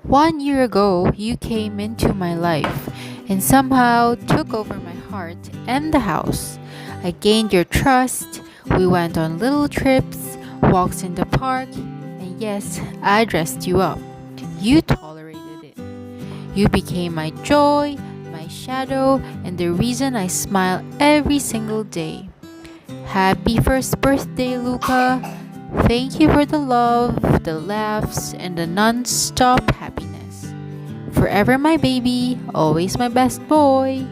1 year ago, you came into my life and somehow took over my heart and the house. I gained your trust. We went on little trips, walks in the park, and yes, I dressed you up. You tolerated it. You became my joy, my shadow, and the reason I smile every single day. Happy first birthday, Luka. Thank you for the love, the laughs, and the non stop happiness. Forever my baby, always my best boy.